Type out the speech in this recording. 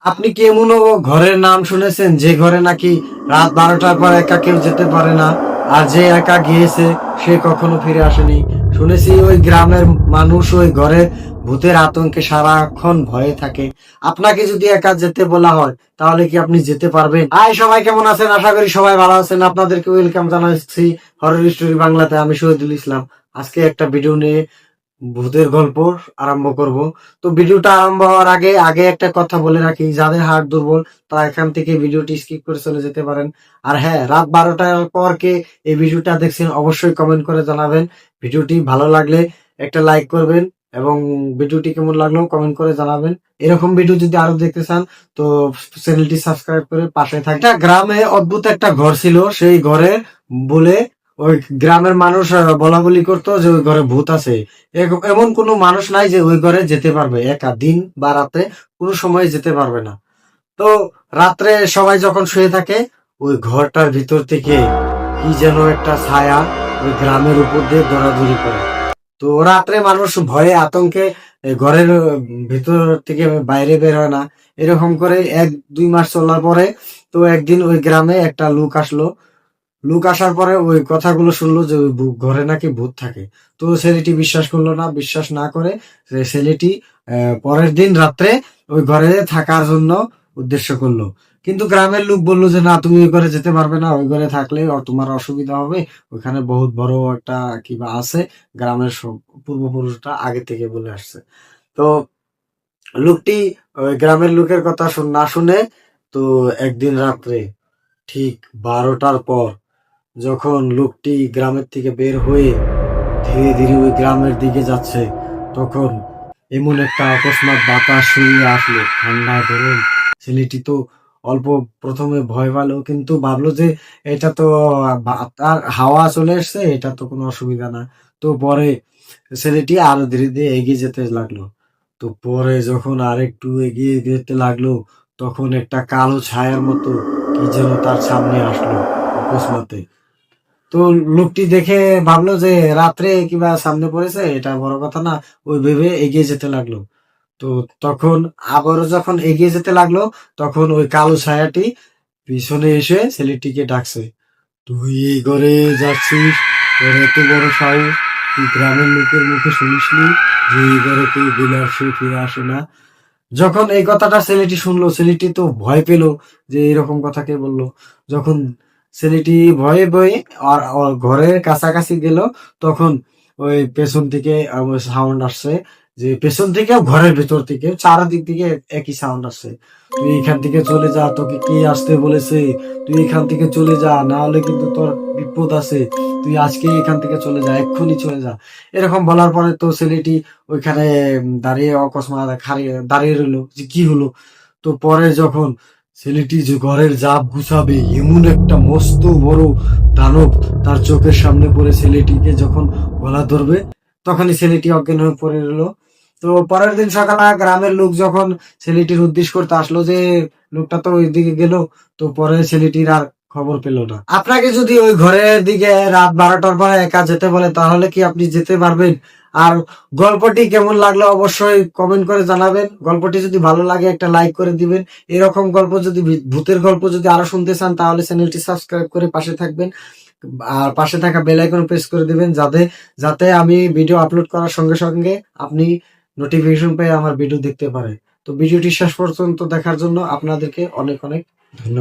আপনি কি এমনও ঘরের নাম শুনেছেন যে ঘরে নাকি রাত 12টার পর একা কেউ যেতে পারে না, আর যে একা গিয়েছে সে কখনো ফিরে আসেনি? শুনেছি ওই গ্রামের মানুষ ওই ঘরে ভূতের আতঙ্কে সারাক্ষণ ভয়ে থাকে। আপনাকে যদি একা যেতে বলা হয় তাহলে কি আপনি যেতে পারবেন? হাই সবাই, কেমন আছেন? আশা করি সবাই ভালো আছেন। আপনাদেরকে ওয়েলকাম জানাচ্ছি হরর স্টোরি বাংলাতে। আমি শহীদুল ইসলাম। আজকে একটা ভিডিও নিয়ে ভূতের গল্প আরম্ভ করব। তো ভিডিওটা আরম্ভ হওয়ার আগে আগে একটা কথা বলে রাখি, যাদের হার্ট দুর্বল তারা এখান থেকে ভিডিওটি স্কিপ করে চলে যেতে পারেন। আর হ্যাঁ, রাত 12টার পর কে এই ভিডিওটা দেখছেন অবশ্যই কমেন্ট করে জানাবেন। ভিডিওটি ভালো লাগলে একটা লাইক করবেন এবং ভিডিওটি কেমন লাগলো কমেন্ট করে জানাবেন। এরকম ভিডিও যদি আরো দেখতে চান তো চ্যানেলটি সাবস্ক্রাইব করে পাশে থাকবেন। একটা গ্রামে অদ্ভুত একটা ঘর ছিল। সেই ঘরে বলে ওই গ্রামের মানুষ বলা বলি করতো যে ওই ঘরে ভূত আছে। এমন কোনো মানুষ নাই যে ওই ঘরে যেতে পারবে একা, দিন বা রাতে কোনো সময় যেতে পারবে না। তো রাত্রে সবাই যখন শুয়ে থাকে ওই ঘরটার ভিতর থেকে কি যেন একটা ছায়া ওই গ্রামের উপর দিয়ে দৌড়াদৌড়ি করে। তো রাত্রে মানুষ ভয়ে আতঙ্কে ঘরের ভিতর থেকে বাইরে বের হয় না। এরকম করে 1-2 মাস চলার পরে তো একদিন ওই গ্রামে একটা লোক আসলো। লোক আসার পরে ওই কথাগুলো শুনলো যে ওই ঘরে নাকি ভূত থাকে। তো ছেলেটি বিশ্বাস করলো না। বিশ্বাস না করে ছেলেটি পরের দিন রাত্রে ওই ঘরে থাকার জন্য উদ্দেশ্য করলো। কিন্তু গ্রামের লোক বললো যে না, তুমি ওই ঘরে যেতে পারবে না। ওই ঘরে থাকলে তোমার অসুবিধা হবে। ওইখানে বহুত বড় একটা কিবা আছে। গ্রামের পূর্বপুরুষটা আগে থেকে বলে আসছে। তো লোকটি ওই গ্রামের লোকের কথা না শুনে তো একদিন রাত্রে ঠিক 12টার পর যখন লোকটি গ্রামের থেকে বের হয়ে ধীরে ধীরে ওই গ্রামের দিকে যাচ্ছে, তখন এমন একটা অকস্মাৎ বাতাস শুয়ে আসলো, ঠান্ডা গরম। ছেলেটি তো অল্প প্রথমে ভয় পেল, কিন্তু ভাবলো যে এটা তো তার হাওয়া চলে এসছে, এটা তো কোনো অসুবিধা না। তো পরে ছেলেটি আরো ধীরে ধীরে এগিয়ে যেতে লাগলো। তো পরে যখন আরেকটু এগিয়ে যেতে লাগলো, তখন একটা কালো ছায়ার মতো কি যেন তার সামনে আসলো অকস্মাতে। তো লোকটি দেখে ভাবলো যে রাত্রে কিবা সামনে পড়েছে, এটা বড় কথা না। ওই ভেবে এগিয়ে যেতে লাগলো। তো তখন আবারও যখন এগিয়ে যেতে লাগলো, তখন ওই কালো ছায়াটি পিছনে এসে ছেলেটিকে ডাকছে, তুই এই ঘরে যাচ্ছিস? তোর এত বড় সাহস! তুই গ্রামের লোকের মুখে শুনিসনি যে এই ঘরে কেউ গেলে আর সে ফিরে আসে না? যখন এই কথাটা ছেলেটি শুনলো, ছেলেটি তো ভয় পেল যে এরকম কথা কে বললো। যখন ছেলেটি ভয়ে ভয়ে আর ওর ঘরের কাছাকাছি গেল, তখন ওই পেছন থেকে সাউন্ড আসছে, যে পেছন থেকে ঘরের ভেতর থেকে চারিদিক থেকে একই সাউন্ড আসছে, তুই এখান থেকে চলে যা, তোকে কে আসতে বলেছে? তুই এখান থেকে চলে যা, না হলে কিন্তু তোর বিপদ আছে। তুই আজকে এখান থেকে চলে যা, এক্ষুনি চলে যা। এরকম বলার পরে তো ছেলেটি ওইখানে দাঁড়িয়ে অকস্মাৎ দাঁড়িয়ে রইলো যে কি হলো। তো পরে যখন ছেলেটি যে ঘরের জাপ গুছাবে, এমন একটা মস্ত বড় দানব তার চোখের সামনে পড়ে ছেলেটিকে যখন গলা ধরবে, তখনই ছেলেটি অজ্ঞান হয়ে পড়ে রইলো। তো পরের দিন সকালে গ্রামের লোক যখন ছেলেটির উদ্দেশ করতে আসলো যে লোকটা তো ওই দিকে গেল, তো পরে ছেলেটির আর খবর পেল না। আপনাকে যদি ওই ঘরের দিকে রাত 12টার পরে একা যেতে বলে তাহলে কি আপনি যেতে পারবেন? আর গল্পটি কেমন লাগলো অবশ্যই কমেন্ট করে জানাবেন। গল্পটি যদি ভালো লাগে একটা লাইক করে দিবেন। এরকম গল্প যদি ভূতের গল্প যদি আরো শুনতে চান তাহলে চ্যানেলটি সাবস্ক্রাইব করে পাশে থাকবেন। আর পাশে থাকা বেল আইকন প্রেস করে দিবেন, যাতে যাতে আমি ভিডিও আপলোড করার সঙ্গে সঙ্গে আপনি নোটিফিকেশন পেয়ে আমার ভিডিও দেখতে পারেন। তো ভিডিওটি শেষ পর্যন্ত দেখার জন্য আপনাদেরকে অনেক অনেক ধন্যবাদ।